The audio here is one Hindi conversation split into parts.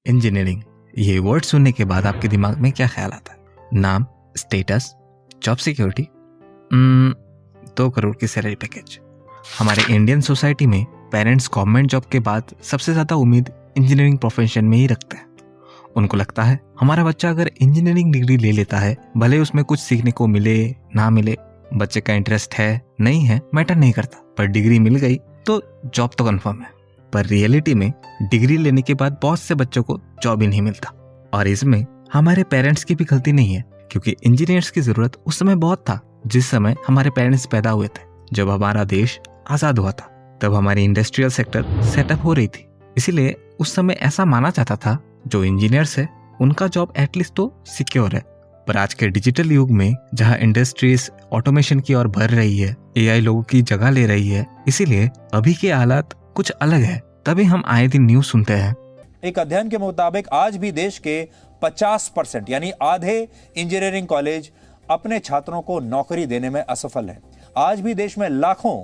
इंजीनियरिंग, ये वर्ड सुनने के बाद आपके दिमाग में क्या ख्याल आता है? नाम, स्टेटस, जॉब सिक्योरिटी, 2 करोड़ की सैलरी पैकेज। हमारे इंडियन सोसाइटी में पेरेंट्स गवर्नमेंट जॉब के बाद सबसे ज़्यादा उम्मीद इंजीनियरिंग प्रोफेशन में ही रखते हैं। उनको लगता है हमारा बच्चा अगर इंजीनियरिंग डिग्री ले लेता है, भले उसमें कुछ सीखने को मिले ना मिले, बच्चे का इंटरेस्ट है नहीं है मैटर नहीं करता, पर डिग्री मिल गई तो जॉब तो कंफर्म है। पर रियलिटी में डिग्री लेने के बाद बहुत से बच्चों को जॉब ही नहीं मिलता, और इसमें हमारे पेरेंट्स की भी गलती नहीं है, क्योंकि इंजीनियर्स की जरूरत उस समय बहुत था जिस समय हमारे पेरेंट्स पैदा हुए थे। जब हमारा देश आजाद हुआ था तब हमारी इंडस्ट्रियल सेक्टर सेटअप हो रही थी, इसीलिए उस समय ऐसा माना जाता था जो इंजीनियर्स है उनका जॉब एटलीस्ट तो सिक्योर है। पर आज के डिजिटल युग में जहां इंडस्ट्रीज ऑटोमेशन की ओर बढ़ रही है, एआई लोगों की जगह ले रही है, इसीलिए अभी के हालात कुछ अलग है। तभी हम आए दिन न्यूज सुनते हैं। एक अध्ययन के मुताबिक आज भी देश के 50% यानी आधे इंजीनियरिंग कॉलेज अपने छात्रों को नौकरी देने में असफल हैं। आज भी देश में लाखों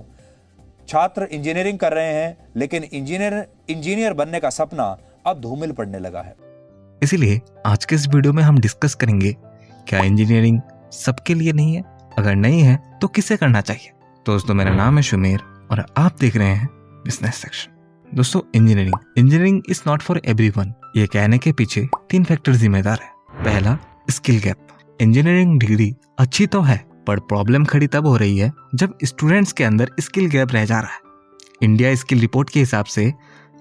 छात्र इंजीनियरिंग कर रहे हैं, लेकिन इंजीनियर बनने का सपना अब धूमिल पड़ने लगा है। इसीलिए आज के इस वीडियो में हम डिस्कस करेंगे, क्या इंजीनियरिंग सबके लिए नहीं है? अगर नहीं है तो किसे करना चाहिए? दोस्तों, मेरा नाम है शुमेर और आप देख रहे हैं बिजनेस सेक्शन। दोस्तों, engineering is not for everyone, ये कहने के पीछे 3 फैक्टर जिम्मेदार है। पहला, स्किल गैप। इंजीनियरिंग डिग्री अच्छी तो है, पर प्रॉब्लम खड़ी तब हो रही है जब स्टूडेंट्स के अंदर स्किल गैप रह जा रहा है। इंडिया स्किल रिपोर्ट के हिसाब से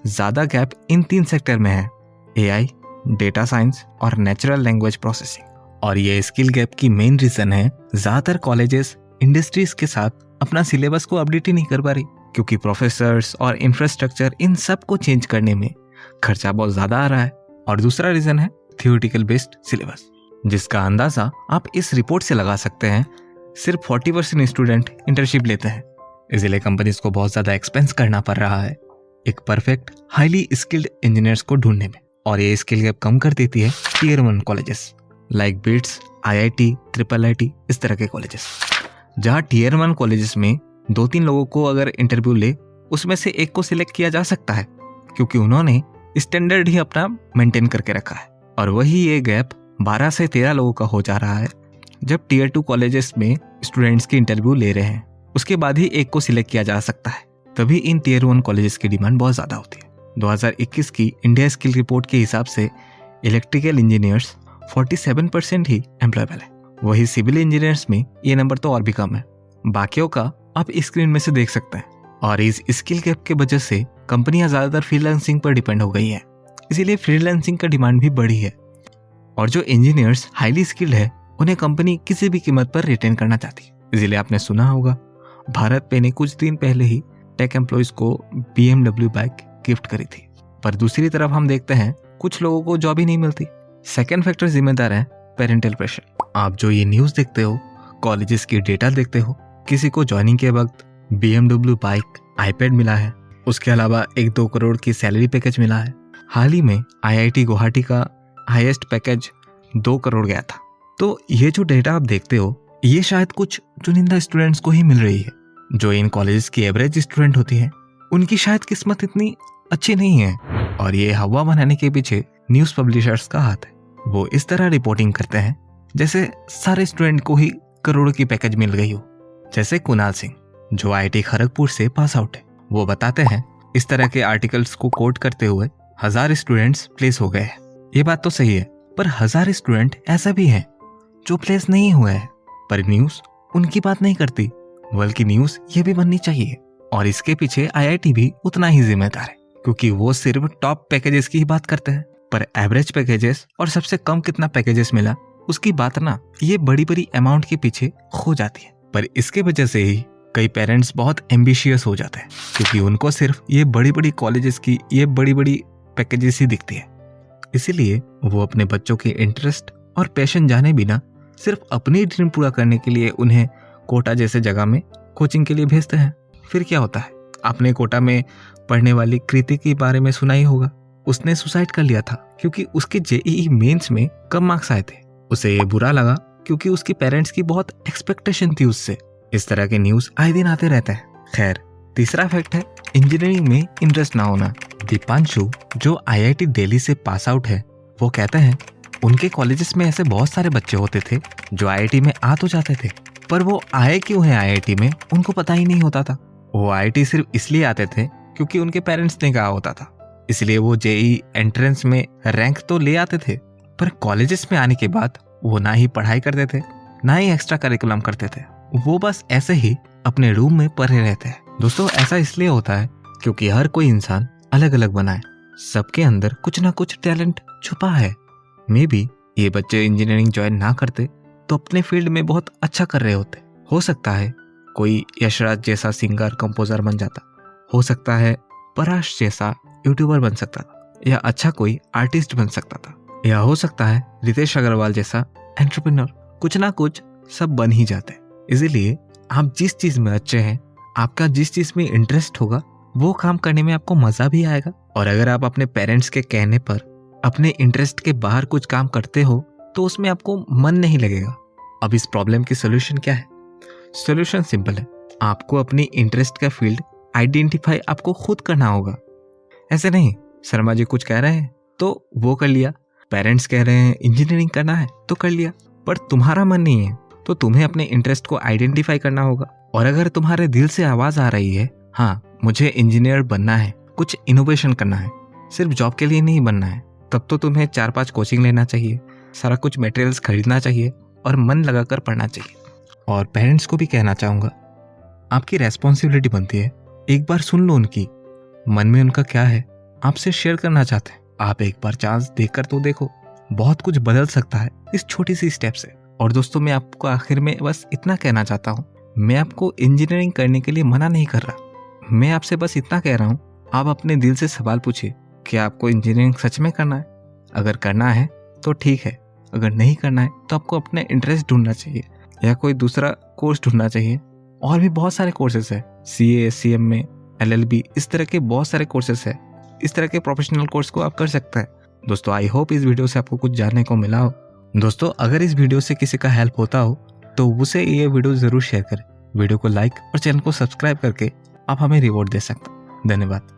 ज्यादा गैप इन 3 सेक्टर में है, एआई, डेटा साइंस और नेचुरल लैंग्वेज प्रोसेसिंग। और ये स्किल गैप की मेन रीजन है ज्यादातर कॉलेजेस इंडस्ट्रीज के साथ अपना सिलेबस को अपडेट ही नहीं कर पा रही, क्योंकि प्रोफेसर्स और इंफ्रास्ट्रक्चर इन सब को चेंज करने में खर्चा बहुत ज्यादा आ रहा है। और दूसरा रीजन है थियोरिटिकल बेस्ड सिलेबस, जिसका अंदाजा आप इस रिपोर्ट से लगा सकते हैं। सिर्फ 40% स्टूडेंट इंटर्नशिप लेते हैं, इसलिए कंपनीज को बहुत ज्यादा एक्सपेंस करना पड़ रहा है एक परफेक्ट हाईली स्किल्ड इंजीनियर्स को ढूंढने में। और ये स्किल गैप कम कर देती है tier 1 colleges like BITS, IIT, IIIT, इस तरह के कॉलेजेस। जहाँ टियर 1 कॉलेजेस में 2-3 लोगों को अगर इंटरव्यू ले, उसमें से एक को सिलेक्ट किया जा सकता है, क्योंकि उन्होंने स्टैंडर्ड ही अपना मेंटेन करके रखा है। और वही ये गैप 12 से 13 लोगों का हो जा रहा है जब टियर 2 कॉलेजेस में स्टूडेंट्स की इंटरव्यू ले रहे हैं, उसके बाद ही एक को सिलेक्ट किया जा सकता है। तभी इन टियर 1 कॉलेजेस की डिमांड बहुत ज्यादा होती है। 2021 की इंडिया स्किल रिपोर्ट के हिसाब से इलेक्ट्रिकल इंजीनियर्स 47% ही एम्प्लॉयबल है। वही सिविल इंजीनियर्स में ये नंबर तो और भी कम है। बाकियों का आप स्क्रीन में से देख सकते हैं। और इस स्किल गैप के वजह से कंपनियां ज्यादातर फ्रीलांसिंग पर डिपेंड हो गई है, इसीलिए फ्रीलांसिंग का डिमांड भी बढ़ी है। और जो इंजीनियर्स हाईली स्किल्ड है, उन्हें कंपनी किसी भी कीमत पर रिटेन करना चाहती है। इसीलिए आपने सुना होगा, भारत पे ने कुछ दिन पहले ही टेक एम्प्लॉयज को BMW बाइक गिफ्ट करी थी। पर दूसरी तरफ हम देखते हैं कुछ लोगों को जॉब ही नहीं मिलती। सेकेंड फैक्टर जिम्मेदार है पेरेंटल प्रेशर। आप जो ये न्यूज देखते हो, कॉलेजेस की डेटा देखते हो, किसी को ज्वाइनिंग के वक्त BMW बाइक, iPad मिला है, उसके अलावा 1-2 करोड़ की सैलरी पैकेज मिला है। हाल ही में IIT गुवाहाटी का हाईएस्ट पैकेज 2 करोड़ गया था। तो ये जो डेटा आप देखते हो, ये शायद कुछ चुनिंदा स्टूडेंट्स को ही मिल रही है। जो इन कॉलेजेस की एवरेज स्टूडेंट होती है, उनकी शायद किस्मत इतनी अच्छी नहीं है। और ये हवा बनाने के पीछे न्यूज पब्लिशर्स का हाथ है। वो इस तरह रिपोर्टिंग करते हैं जैसे सारे स्टूडेंट को ही करोड़ों की पैकेज मिल गई हो। जैसे कुणाल सिंह, जो IIT खड़गपुर से पास आउट है, वो बताते हैं इस तरह के आर्टिकल्स को कोट करते हुए 1000 स्टूडेंट्स प्लेस हो गए हैं। ये बात तो सही है, पर 1000 स्टूडेंट ऐसा भी है जो प्लेस नहीं हुए हैं। पर न्यूज उनकी बात नहीं करती, बल्कि न्यूज ये भी बननी चाहिए। और इसके पीछे IIT भी उतना ही जिम्मेदार है, क्योंकि वो सिर्फ टॉप पैकेजेस की ही बात करते हैं, पर एवरेज पैकेजेस और सबसे कम कितना पैकेजेस मिला उसकी बात ना ये बड़ी बड़ी अमाउंट के पीछे खो जाती है। पर इसके वजह से ही कई पेरेंट्स बहुत एम्बिशियस हो जाते हैं, क्योंकि उनको सिर्फ ये बड़ी बड़ी कॉलेजेस की ये बड़ी बड़ी पैकेजेस ही दिखती है। इसीलिए वो अपने बच्चों के इंटरेस्ट और पैशन जाने बिना सिर्फ अपनी ड्रीम पूरा करने के लिए उन्हें कोटा जैसे जगह में कोचिंग के लिए भेजते हैं। फिर क्या होता है, आपने कोटा में पढ़ने वाली कृति के बारे में सुना ही होगा। उसने सुसाइड कर लिया था क्योंकि उसके JEE मेंस में कम मार्क्स आए थे। उसे ये बुरा लगा क्योंकि उसके पेरेंट्स की बहुत एक्सपेक्टेशन थी उससे। इस तरह के न्यूज आए दिन आते रहते हैं। खैर, तीसरा फैक्ट है इंजीनियरिंग में इंटरेस्ट ना होना। दीपांशु जो IIT दिल्ली से पास आउट है, वो कहते हैं उनके कॉलेजेस में ऐसे बहुत सारे बच्चे होते थे जो IIT में आ तो जाते थे, पर वो आए क्यों हैं IIT में उनको पता ही नहीं होता था। वो IIT सिर्फ इसलिए आते थे क्योंकि उनके पेरेंट्स ने कहा होता था, इसलिए वो JEE एंट्रेंस में रैंक तो ले आते थे, पर कॉलेजेस में आने के बाद वो ना ही पढ़ाई करते थे ना ही एक्स्ट्रा करिकुलम करते थे, वो बस ऐसे ही अपने रूम में पढ़े रहते हैं। दोस्तों ऐसा इसलिए होता है क्योंकि हर कोई इंसान अलग अलग बना है, सबके अंदर कुछ ना कुछ टैलेंट छुपा है। मे बी ये बच्चे इंजीनियरिंग ज्वाइन ना करते तो अपने फील्ड में बहुत अच्छा कर रहे होते। हो सकता है कोई यशराज जैसा सिंगर कंपोजर बन जाता, हो सकता है पराश जैसा यूट्यूबर बन सकता था, या अच्छा कोई आर्टिस्ट बन सकता था, या हो सकता है रितेश अग्रवाल जैसा एंटरप्रेन्योर। कुछ ना कुछ सब बन ही जाते। इसीलिए आप जिस चीज में अच्छे हैं, आपका जिस चीज में इंटरेस्ट होगा, वो काम करने में आपको मजा भी आएगा। और अगर आप अपने पेरेंट्स के कहने पर अपने इंटरेस्ट के बाहर कुछ काम करते हो तो उसमें आपको मन नहीं लगेगा। अब इस प्रॉब्लम की सोल्यूशन क्या है? सोल्यूशन सिंपल है, आपको अपनी इंटरेस्ट का फील्ड आइडेंटिफाई आपको खुद करना होगा। ऐसे नहीं शर्मा जी कुछ कह रहे हैं तो वो कर लिया, पेरेंट्स कह रहे हैं इंजीनियरिंग करना है तो कर लिया, पर तुम्हारा मन नहीं है तो तुम्हें अपने इंटरेस्ट को आइडेंटिफाई करना होगा। और अगर तुम्हारे दिल से आवाज आ रही है, हाँ मुझे इंजीनियर बनना है, कुछ इनोवेशन करना है, सिर्फ जॉब के लिए नहीं बनना है, तब तो तुम्हें 4-5 कोचिंग लेना चाहिए, सारा कुछ मटेरियल्स खरीदना चाहिए और मन लगाकर पढ़ना चाहिए। और पेरेंट्स को भी कहना चाहूँगा, आपकी रेस्पॉन्सिबिलिटी बनती है, एक बार सुन लो उनकी, मन में उनका क्या है, आपसे शेयर करना चाहते हैं, आप एक बार चांस देकर तो देखो, बहुत कुछ बदल सकता है इस छोटी सी स्टेप से। और दोस्तों मैं आपको आखिर में बस इतना कहना चाहता हूँ, मैं आपको इंजीनियरिंग करने के लिए मना नहीं कर रहा, मैं आपसे बस इतना कह रहा हूँ, आप अपने दिल से सवाल पूछिए कि आपको इंजीनियरिंग सच में करना है। अगर करना है तो ठीक है, अगर नहीं करना है तो आपको अपने इंटरेस्ट ढूंढना चाहिए या कोई दूसरा कोर्स ढूंढना चाहिए। और भी बहुत सारे कोर्सेस है, CA, CMA, LLB, इस तरह के बहुत सारे कोर्सेस है, इस तरह के प्रोफेशनल कोर्स को आप कर सकते हैं। दोस्तों आई होप इस वीडियो से आपको कुछ जानने को मिला हो। दोस्तों अगर इस वीडियो से किसी का हेल्प होता हो तो उसे ये वीडियो जरूर शेयर करें। वीडियो को लाइक और चैनल को सब्सक्राइब करके आप हमें रिवॉर्ड दे सकते हैं। धन्यवाद।